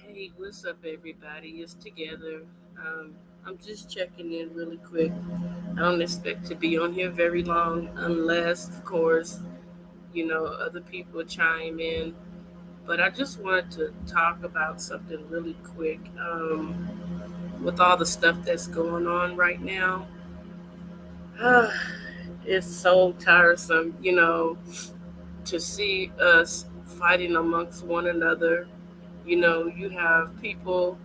Hey, what's up, everybody? It's together. Um, I'm just checking in really quick. I don't expect to be on here very long, unless, of course, other people chime in. But I just wanted to talk about something really quick. With all the stuff that's going on right now, it's so tiresome, to see us fighting amongst one another. You have people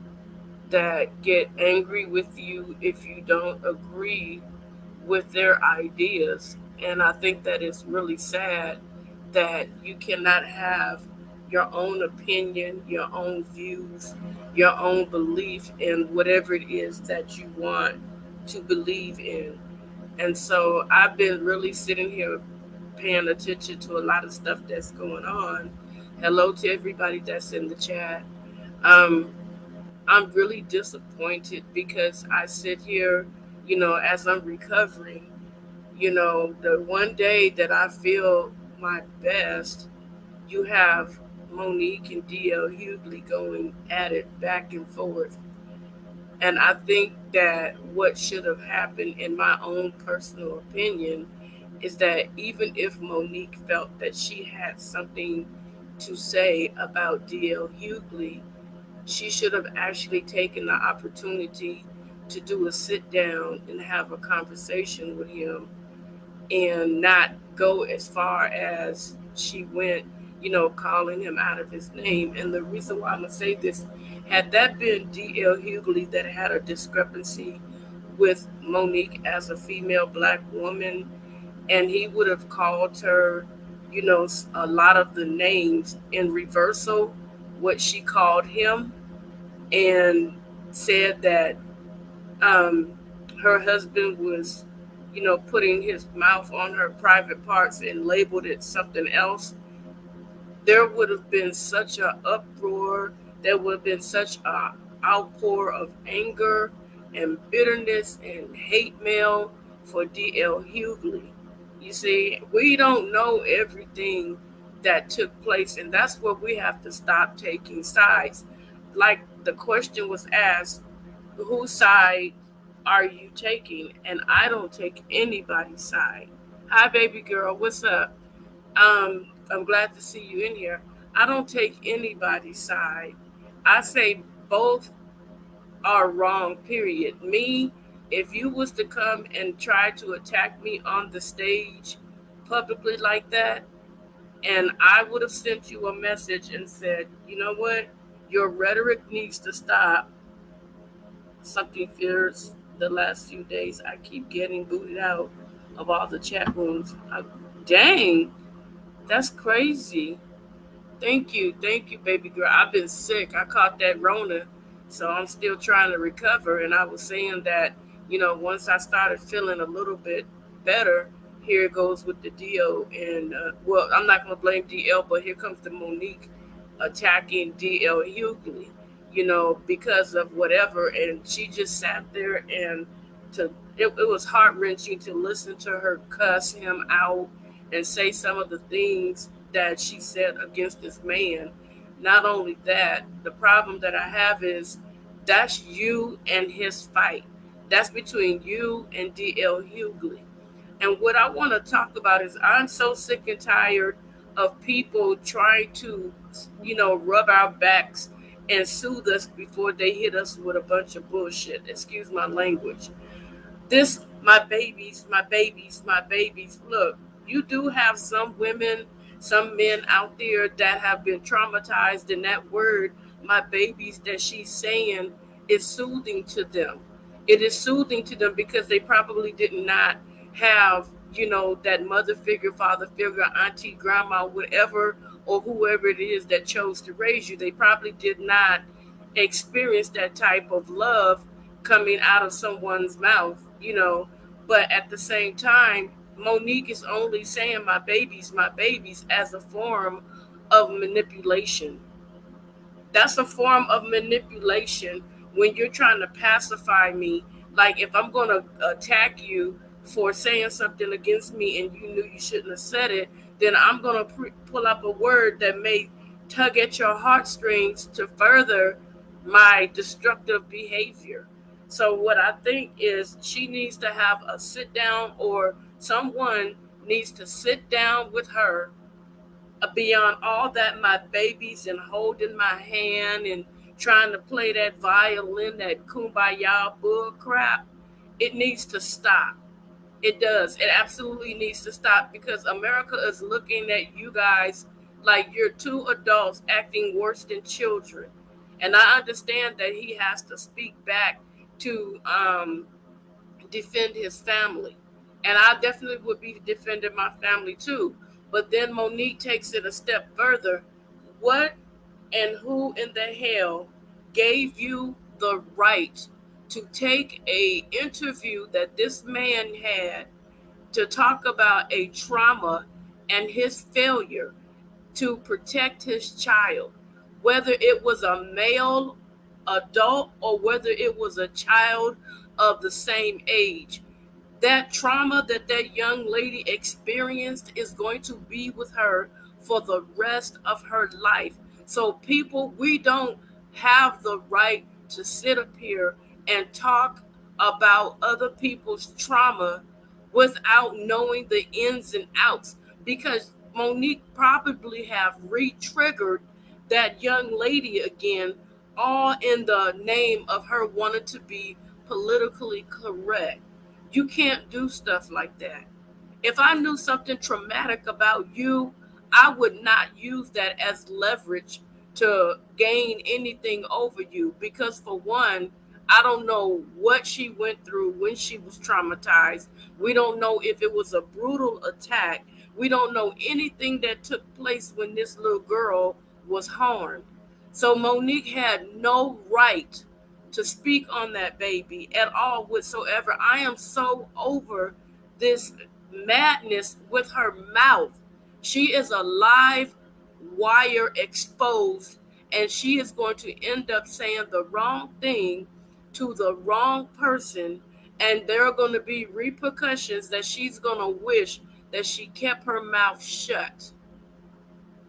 that get angry with you if you don't agree with their ideas. And I think that it's really sad that you cannot have your own opinion, your own views, your own belief in whatever it is that you want to believe in. And so I've been really sitting here paying attention to a lot of stuff that's going on. Hello to everybody that's in the chat. Um, I'm really disappointed because I sit here, as I'm recovering, the one day that I feel my best, you have Monique and DL Hughley going at it back and forth. And I think that what should have happened, in my own personal opinion, is that even if Monique felt that she had something to say about DL Hughley, she should have actually taken the opportunity to do a sit down and have a conversation with him and not go as far as she went, calling him out of his name. And the reason why I'm going to say this, had that been D.L. Hughley that had a discrepancy with Monique as a female black woman, and he would have called her, a lot of the names in reversal, what she called him, and said that um, her husband was, putting his mouth on her private parts and labeled it something else, there would have been such an uproar. There would have been such a outpour of anger and bitterness and hate mail for D.L. Hughley. You see, we don't know everything that took place, and that's where we have to stop taking sides. Like the question was asked, whose side are you taking? And I don't take anybody's side. Hi, baby girl. What's up? I'm glad to see you in here. I don't take anybody's side. I say both are wrong, period. Me, if you was to come and try to attack me on the stage publicly like that, and I would have sent you a message and said, you know what? Your rhetoric needs to stop. Something fierce. The last few days, I keep getting booted out of all the chat rooms. Dang, that's crazy. Thank you, baby girl. I've been sick. I caught that Rona, so I'm still trying to recover. And I was saying that, once I started feeling a little bit better, here it goes with the DL. And well, I'm not gonna blame DL, but here comes the Monique attacking DL Hughley, because of whatever. And she just sat there and it was heart wrenching to listen to her cuss him out and say some of the things that she said against this man. Not only that, the problem that I have is that's you and his fight. That's between you and DL Hughley. And what I want to talk about is I'm so sick and tired of people trying to, rub our backs and soothe us before they hit us with a bunch of bullshit. Excuse my language. This, my babies, my babies, my babies. Look, you do have some women, some men out there that have been traumatized, and that word, my babies, that she's saying is soothing to them. It is soothing to them because they probably did not have, that mother figure, father figure, auntie, grandma, whatever, or whoever it is that chose to raise you. They probably did not experience that type of love coming out of someone's mouth. But at the same time, Monique is only saying my babies as a form of manipulation. That's a form of manipulation when you're trying to pacify me. Like if I'm going to attack you for saying something against me and you knew you shouldn't have said it, then I'm going to pull up a word that may tug at your heartstrings to further my destructive behavior. So what I think is she needs to have a sit down, or someone needs to sit down with her, beyond all that my babies and holding my hand and trying to play that violin, that kumbaya bull crap. It needs to stop. It does. It absolutely needs to stop, because America is looking at you guys like you're two adults acting worse than children. And I understand that he has to speak back to defend his family. And I definitely would be defending my family too. But then Monique takes it a step further. What and who in the hell gave you the right to take a interview that this man had to talk about a trauma and his failure to protect his child, whether it was a male adult or whether it was a child of the same age? That trauma that that young lady experienced is going to be with her for the rest of her life. So, people, we don't have the right to sit up here and talk about other people's trauma without knowing the ins and outs, because Monique probably have re-triggered that young lady again, all in the name of her wanting to be politically correct. You can't do stuff like that. If I knew something traumatic about you, I would not use that as leverage to gain anything over you. Because, for one, I don't know what she went through when she was traumatized. We don't know if it was a brutal attack. We don't know anything that took place when this little girl was harmed. So Monique had no right to speak on that baby at all whatsoever. I am so over this madness with her mouth. She is a live wire exposed, and she is going to end up saying the wrong thing to the wrong person, and there are going to be repercussions that she's going to wish that she kept her mouth shut.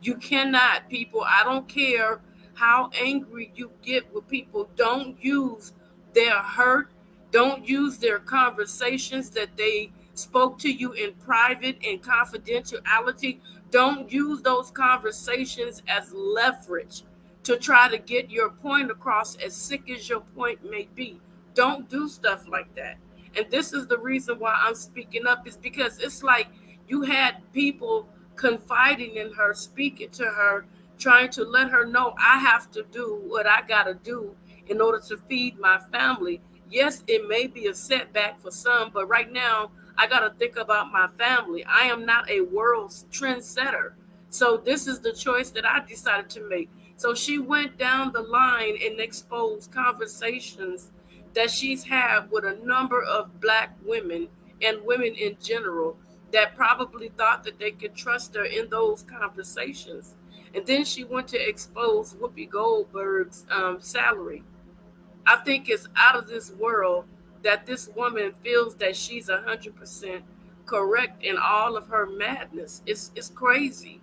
You cannot, people. I don't care how angry you get with people. Don't use their hurt. Don't use their conversations that they spoke to you in private and confidentiality. Don't use those conversations as leverage to try to get your point across, as sick as your point may be. Don't do stuff like that. And this is the reason why I'm speaking up, is because it's like you had people confiding in her, speaking to her, trying to let her know, I have to do what I got to do in order to feed my family. Yes, it may be a setback for some, but right now I got to think about my family. I am not a world trendsetter. So this is the choice that I decided to make. So she went down the line and exposed conversations that she's had with a number of black women and women in general that probably thought that they could trust her in those conversations. And then she went to expose Whoopi Goldberg's salary. I think it's out of this world that this woman feels that she's 100% correct in all of her madness. It's crazy.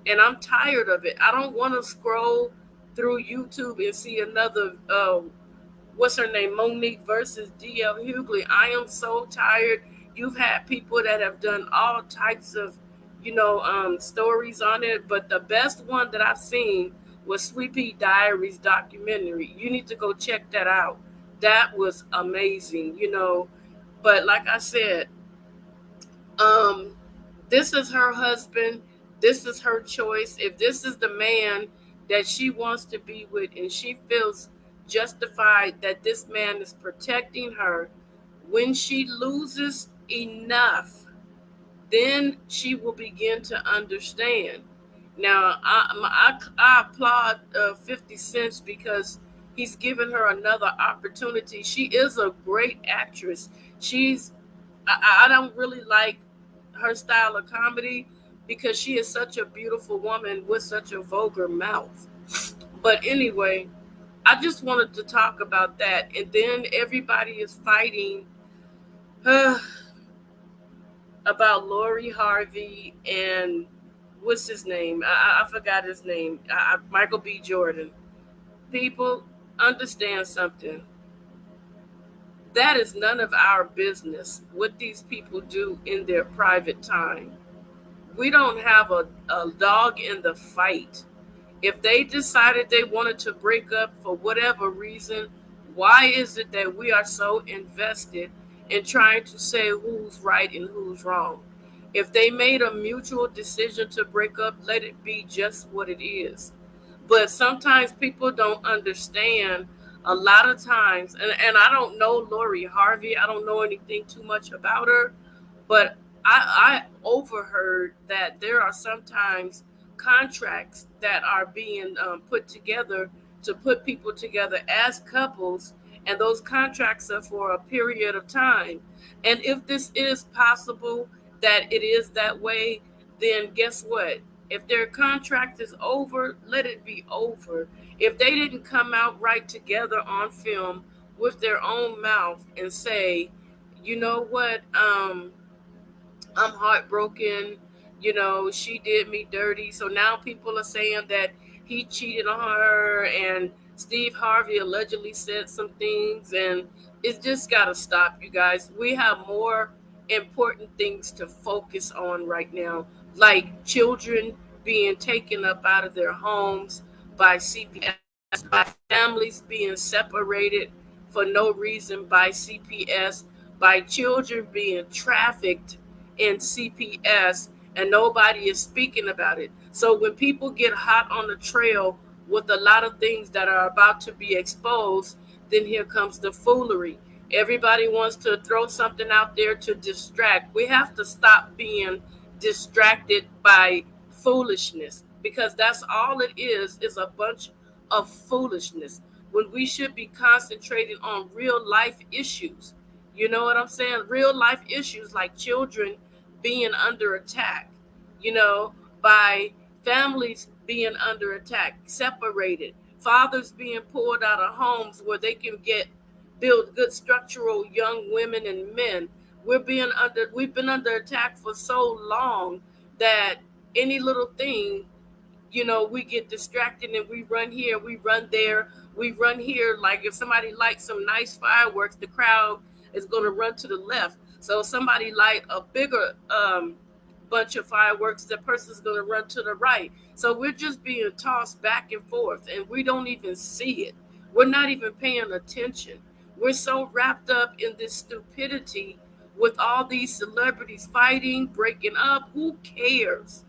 And I'm tired of it. I don't want to scroll through YouTube and see another what's her name, Monique versus DL Hughley. I am so tired. You've had people that have done all types of, stories on it, but the best one that I've seen was Sweet Pea Diaries documentary. You need to go check that out. That was amazing, But like I said, um, this is her husband. This is her choice. If this is the man that she wants to be with, and she feels justified that this man is protecting her, when she loses enough, then she will begin to understand. Now, I applaud 50 Cent because he's given her another opportunity. She is a great actress. I don't really like her style of comedy because she is such a beautiful woman with such a vulgar mouth. But anyway, I just wanted to talk about that. And then everybody is fighting uh, about Lori Harvey and what's his name? I forgot his name. Michael B. Jordan. People, Understand something. That is none of our business what these people do in their private time. We don't have a dog in the fight. If they decided they wanted to break up for whatever reason, why is it that we are so invested in trying to say who's right and who's wrong? If they made a mutual decision to break up, let it be just what it is. But sometimes people don't understand a lot of times, and I don't know Lori Harvey, I don't know anything too much about her, but I overheard that there are sometimes contracts that are being put together to put people together as couples, and those contracts are for a period of time. And if this is possible that it is that way, then guess what? If their contract is over, let it be over. If they didn't come out right together on film with their own mouth and say, you know what, I'm heartbroken. She did me dirty. So now people are saying that he cheated on her, and Steve Harvey allegedly said some things, and it's just got to stop, you guys. We have more important things to focus on right now, like children being taken up out of their homes by CPS, by families being separated for no reason by CPS, by children being trafficked in CPS, and nobody is speaking about it. So when people get hot on the trail with a lot of things that are about to be exposed, then here comes the foolery. Everybody wants to throw something out there to distract. We have to stop being distracted by foolishness, because that's all it is a bunch of foolishness when we should be concentrating on real life issues. You know what I'm saying? Real life issues like children being under attack, you know, by families being under attack, separated, fathers being pulled out of homes where they can get build good structural young women and men. We've been under attack for so long that any little thing, we get distracted and we run here, we run there, we run here. Like if somebody lights some nice fireworks, the crowd is going to run to the left. So if somebody light a bigger bunch of fireworks, the person's going to run to the right. So we're just being tossed back and forth, and we don't even see it. We're not even paying attention. We're so wrapped up in this stupidity with all these celebrities fighting, breaking up. Who cares?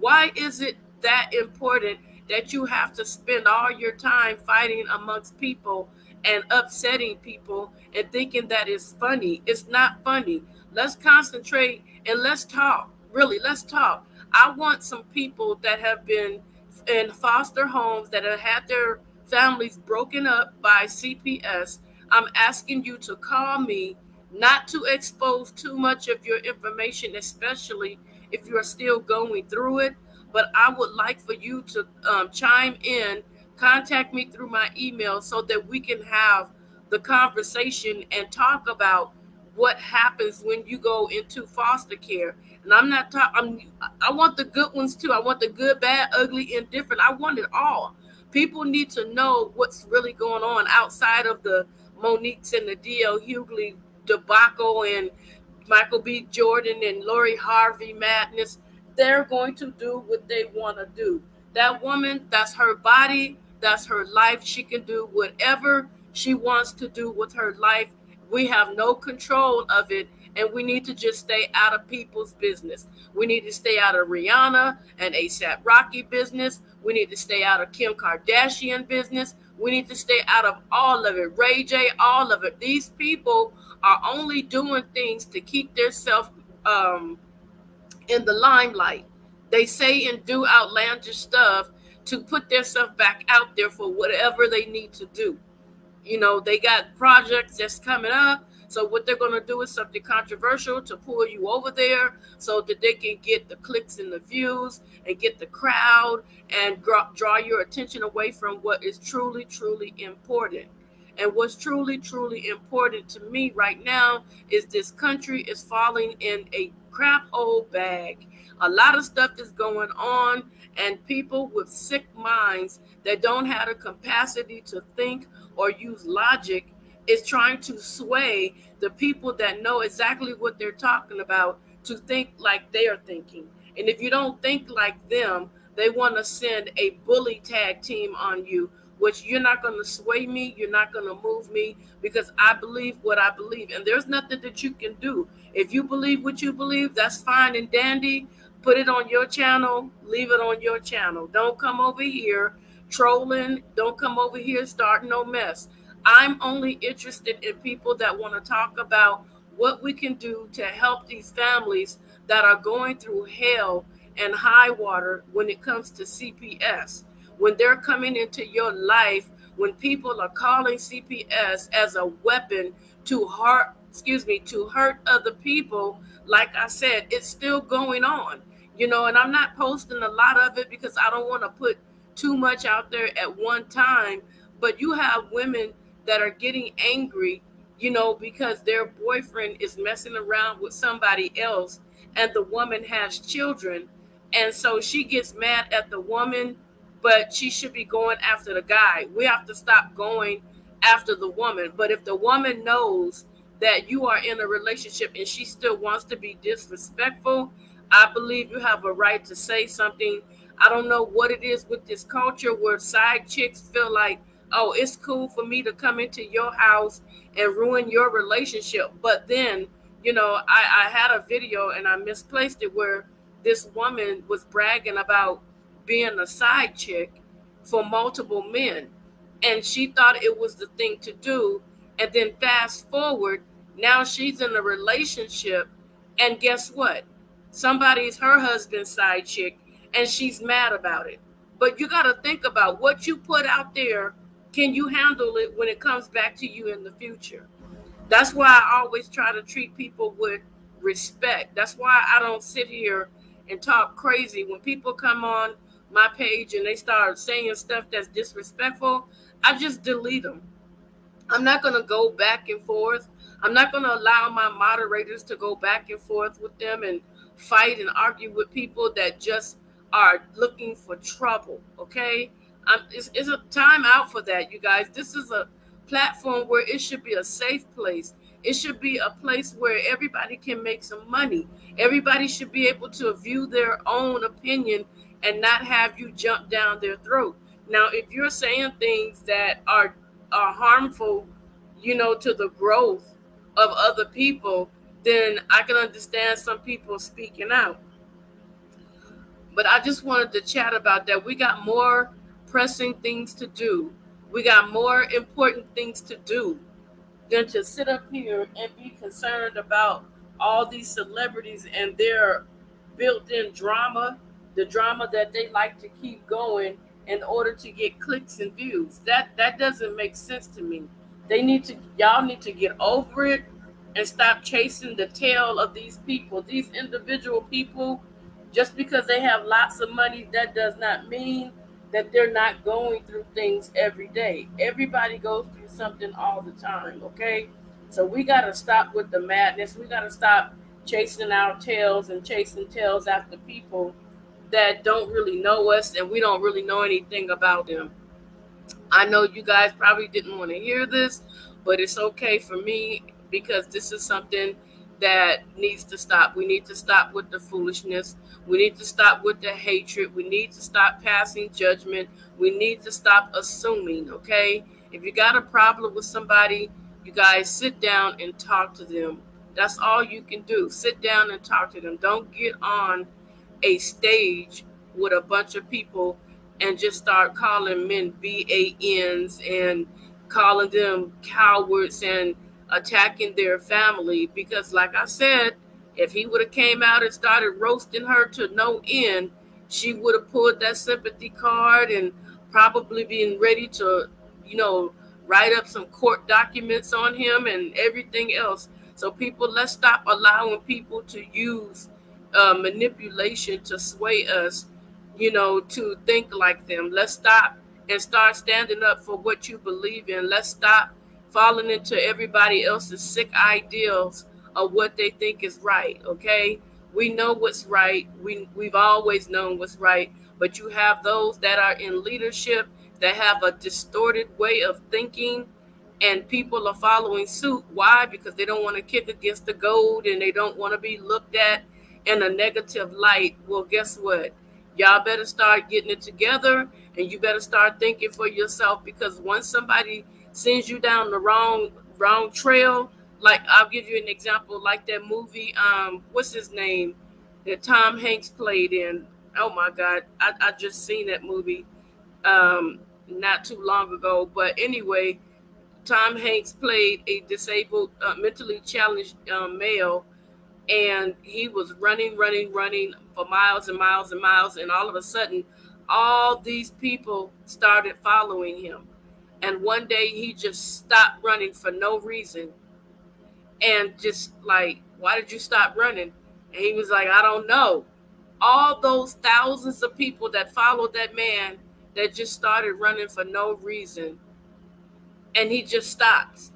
Why is it that important that you have to spend all your time fighting amongst people and upsetting people and thinking that it's funny? It's not funny. Let's concentrate and let's talk. Really, let's talk. I want some people that have been in foster homes, that have had their families broken up by CPS. I'm asking you to call me, not to expose too much of your information, especially if you're still going through it. But I would like for you to chime in, contact me through my email so that we can have the conversation and talk about what happens when you go into foster care. And I'm not talking. I want the good ones too. I want the good, bad, ugly, indifferent. I want it all. People need to know what's really going on outside of the Monique's and the D.L. Hughley debacle and Michael B. Jordan and Lori Harvey madness. They're going to do what they want to do. That woman, that's her body, that's her life. She can do whatever she wants to do with her life. We have no control of it, and we need to just stay out of people's business. We need to stay out of Rihanna and ASAP Rocky business. We need to stay out of Kim Kardashian business. We need to stay out of all of it. Ray J, all of it. These people are only doing things to keep themselves in the limelight. They say and do outlandish stuff to put themselves back out there for whatever they need to do. They got projects that's coming up. So what they're going to do is something controversial to pull you over there so that they can get the clicks and the views and get the crowd and draw your attention away from what is truly, truly important. And what's truly, truly important to me right now is this country is falling in a crap hole bag. A lot of stuff is going on, and people with sick minds that don't have the capacity to think or use logic is trying to sway the people that know exactly what they're talking about to think like they are thinking. And if you don't think like them, they want to send a bully tag team on you, which you're not going to sway me, you're not going to move me, because I believe what I believe. And there's nothing that you can do. If you believe what you believe, that's fine and dandy. Put it on your channel, leave it on your channel. Don't come over here trolling. Don't come over here starting no mess. I'm only interested in people that want to talk about what we can do to help these families that are going through hell and high water when it comes to CPS. When they're coming into your life, when people are calling CPS as a weapon to hurt other people, like I said, it's still going on. And I'm not posting a lot of it because I don't want to put too much out there at one time. But you have women that are getting angry, because their boyfriend is messing around with somebody else and the woman has children. And so she gets mad at the woman, but she should be going after the guy. We have to stop going after the woman. But if the woman knows that you are in a relationship and she still wants to be disrespectful, I believe you have a right to say something. I don't know what it is with this culture where side chicks feel like, oh, it's cool for me to come into your house and ruin your relationship. But then, I had a video and I misplaced it where this woman was bragging about being a side chick for multiple men. And she thought it was the thing to do. And then fast forward, now she's in a relationship. And guess what? Somebody's her husband's side chick and she's mad about it. But you got to think about what you put out there. Can you handle it when it comes back to you in the future? That's why I always try to treat people with respect. That's why I don't sit here and talk crazy. When people come on my page and they start saying stuff that's disrespectful, I just delete them. I'm not going to go back and forth. I'm not going to allow my moderators to go back and forth with them and fight and argue with people that just are looking for trouble. Okay? It's a time out for that, you guys. This is a platform where it should be a safe place. It should be a place where everybody can make some money. Everybody should be able to view their own opinion and not have you jump down their throat. Now, if you're saying things that are harmful, to the growth of other people, then I can understand some people speaking out. But I just wanted to chat about that. We got more pressing things to do. We got more important things to do than to sit up here and be concerned about all these celebrities and their built-in drama, the drama that they like to keep going in order to get clicks and views. That doesn't make sense to me. Y'all need to get over it and stop chasing the tail of these people, these individual people. Just because they have lots of money, that does not mean that they're not going through things every day. Everybody goes through something all the time, okay? So we got to stop with the madness. We got to stop chasing our tails and chasing tails after people that don't really know us and we don't really know anything about them. I know you guys probably didn't want to hear this, but it's okay for me because this is something that needs to stop. We need to stop with the foolishness. We need to stop with the hatred. We need to stop passing judgment. We need to stop assuming, okay? If you got a problem with somebody, you guys sit down and talk to them. That's all you can do. Sit down and talk to them. Don't get on a stage with a bunch of people and just start calling men BANs and calling them cowards and attacking their family. Because like I said, if he would have came out and started roasting her to no end, she would have pulled that sympathy card and probably been ready to, write up some court documents on him and everything else. So people, let's stop allowing people to use manipulation to sway us, to think like them. Let's stop and start standing up for what you believe in. Let's stop falling into everybody else's sick ideals of what they think is right, okay? We know what's right. We've always known what's right. but you have those that are in leadership that have a distorted way of thinking, and people are following suit. Why? Because they don't want to kick against the gold and they don't want to be looked at in a negative light. Well, guess what? Y'all better start getting it together, and you better start thinking for yourself, because once somebody sends you down the wrong trail, like I'll give you an example, like that movie, what's his name, that Tom Hanks played in. Oh my God, I just seen that movie not too long ago. But anyway, Tom Hanks played a disabled, mentally challenged male, and he was running for miles and miles and miles, and all of a sudden, all these people started following him. And one day he just stopped running for no reason, and just like, why did you stop running? And he was like, I don't know. All those thousands of people that followed that man, that just started running for no reason, and he just stopped.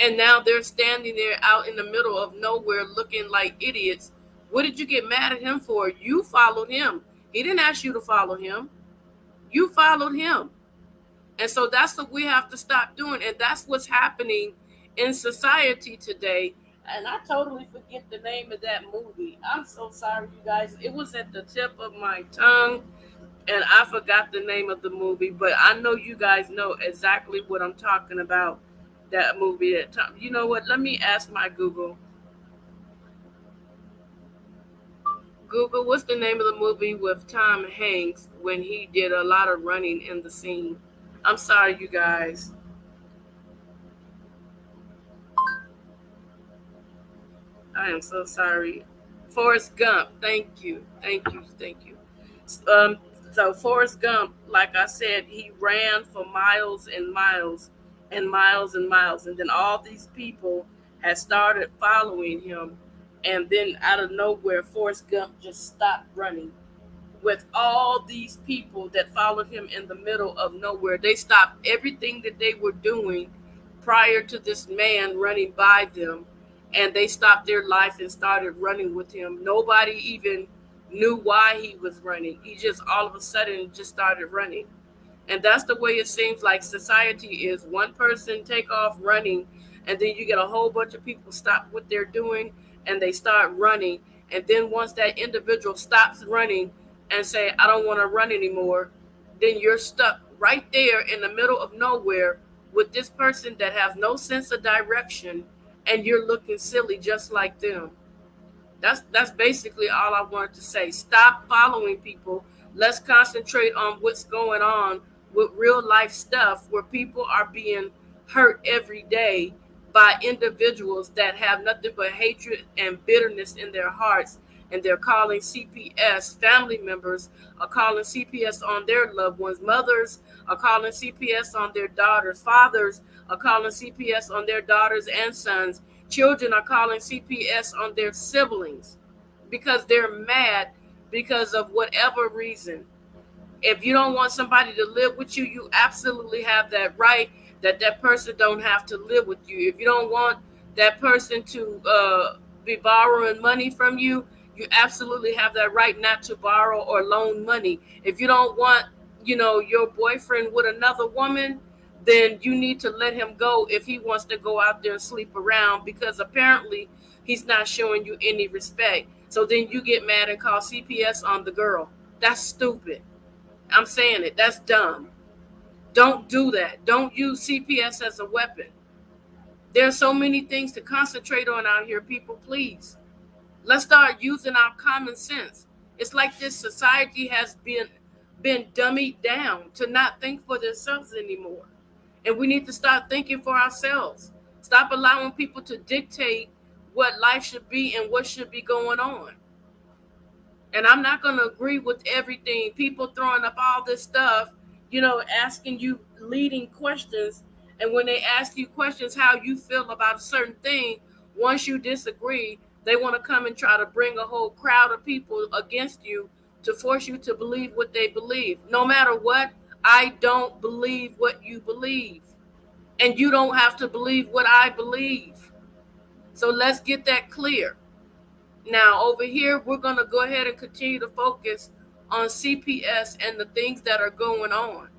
And now they're standing there out in the middle of nowhere looking like idiots. What did you get mad at him for? You followed him. He didn't ask you to follow him. You followed him. And so that's what we have to stop doing. And that's what's happening in society today. And I totally forget the name of that movie. I'm so sorry, you guys. It was at the tip of my tongue, and I forgot the name of the movie. But I know you guys know exactly what I'm talking about. That movie. That time. You know what? Let me ask my Google. Google, what's the name of the movie with Tom Hanks when he did a lot of running in the scene? I'm sorry, you guys. I am so sorry. Forrest Gump. Thank you. Thank you. Thank you. Um, so Forrest Gump, like I said, he ran for miles and miles and miles and miles, and then all these people had started following him, and then out of nowhere, Forrest Gump just stopped running. With all these people that followed him in the middle of nowhere, they stopped everything that they were doing prior to this man running by them, and they stopped their life and started running with him. Nobody even knew why he was running. He just all of a sudden just started running. And that's the way it seems like society is. One person take off running, and then you get a whole bunch of people stop what they're doing and they start running. And then once that individual stops running and say, I don't want to run anymore, then you're stuck right there in the middle of nowhere with this person that has no sense of direction, and you're looking silly just like them. That's basically all I wanted to say. Stop following people. Let's concentrate on what's going on with real life stuff, where people are being hurt every day by individuals that have nothing but hatred and bitterness in their hearts, and they're calling CPS. Family members are calling CPS on their loved ones. Mothers are calling CPS on their daughters. Fathers are calling CPS on their daughters and sons. Children are calling CPS on their siblings because they're mad because of whatever reason. If you don't want somebody to live with you, you absolutely have that right, that person don't have to live with you. If you don't want that person to be borrowing money from you, you absolutely have that right not to borrow or loan money. If you don't want, your boyfriend with another woman, then you need to let him go if he wants to go out there and sleep around, because apparently he's not showing you any respect. So then you get mad and call CPS on the girl. That's stupid. I'm saying it. That's dumb. Don't do that. Don't use CPS as a weapon. There's so many things to concentrate on out here, people. Please. Let's start using our common sense. It's like this society has been dummied down to not think for themselves anymore. And we need to start thinking for ourselves. Stop allowing people to dictate what life should be and what should be going on. And I'm not going to agree with everything. People throwing up all this stuff, asking you leading questions. And when they ask you questions, how you feel about a certain thing, once you disagree, they want to come and try to bring a whole crowd of people against you to force you to believe what they believe. No matter what, I don't believe what you believe. And you don't have to believe what I believe. So let's get that clear. Now, over here, we're going to go ahead and continue to focus on CPS and the things that are going on.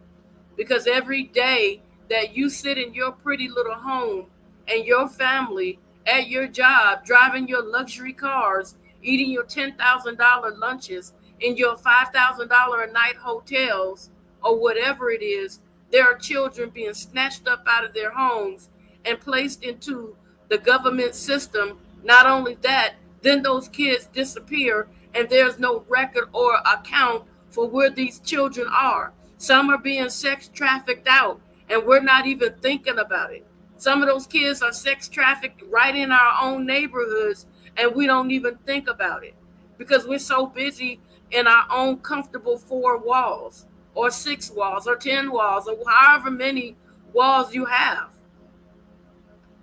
Because every day that you sit in your pretty little home and your family at your job, driving your luxury cars, eating your $10,000 lunches in your $5,000 a night hotels, or whatever it is, there are children being snatched up out of their homes and placed into the government system. Not only that, then those kids disappear and there's no record or account for where these children are. Some are being sex trafficked out, and we're not even thinking about it. Some of those kids are sex trafficked right in our own neighborhoods, and we don't even think about it because we're so busy in our own comfortable four walls, or six walls, or 10 walls, or however many walls you have.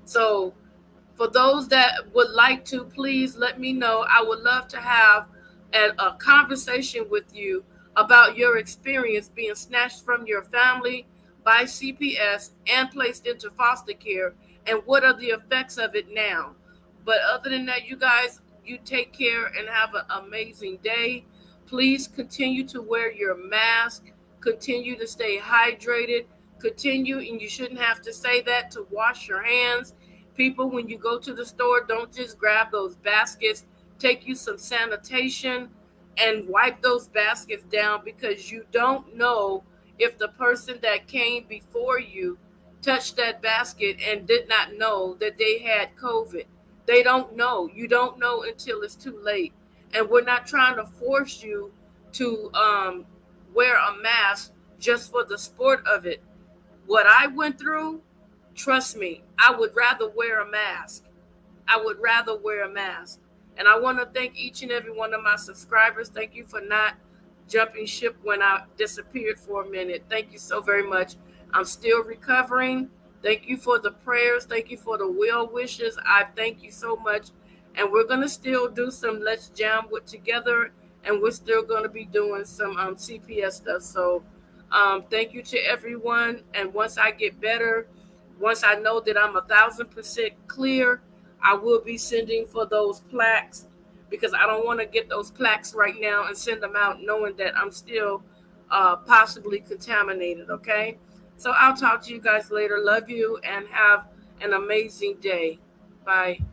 So, for those that would like to, please let me know. I would love to have a conversation with you about your experience being snatched from your family by CPS and placed into foster care, and what are the effects of it now. But other than that, you guys, you take care and have an amazing day. Please continue to wear your mask, continue to stay hydrated, continue, and you shouldn't have to say that, to wash your hands. People, when you go to the store, don't just grab those baskets. Take you some sanitation and wipe those baskets down, because you don't know if the person that came before you touched that basket and did not know that they had COVID. They don't know. You don't know until it's too late. And we're not trying to force you to wear a mask just for the sport of it. What I went through, trust me, I would rather wear a mask. I would rather wear a mask. And I want to thank each and every one of my subscribers. Thank you for not jumping ship when I disappeared for a minute. Thank you so very much. I'm still recovering. Thank you for the prayers. Thank you for the well wishes. I thank you so much. And we're going to still do some Let's Jam with together. And we're still going to be doing some CPS stuff. So thank you to everyone. And once I get better, once I know that I'm 1,000% clear, I will be sending for those plaques, because I don't want to get those plaques right now and send them out knowing that I'm still possibly contaminated. Okay. So I'll talk to you guys later. Love you and have an amazing day. Bye.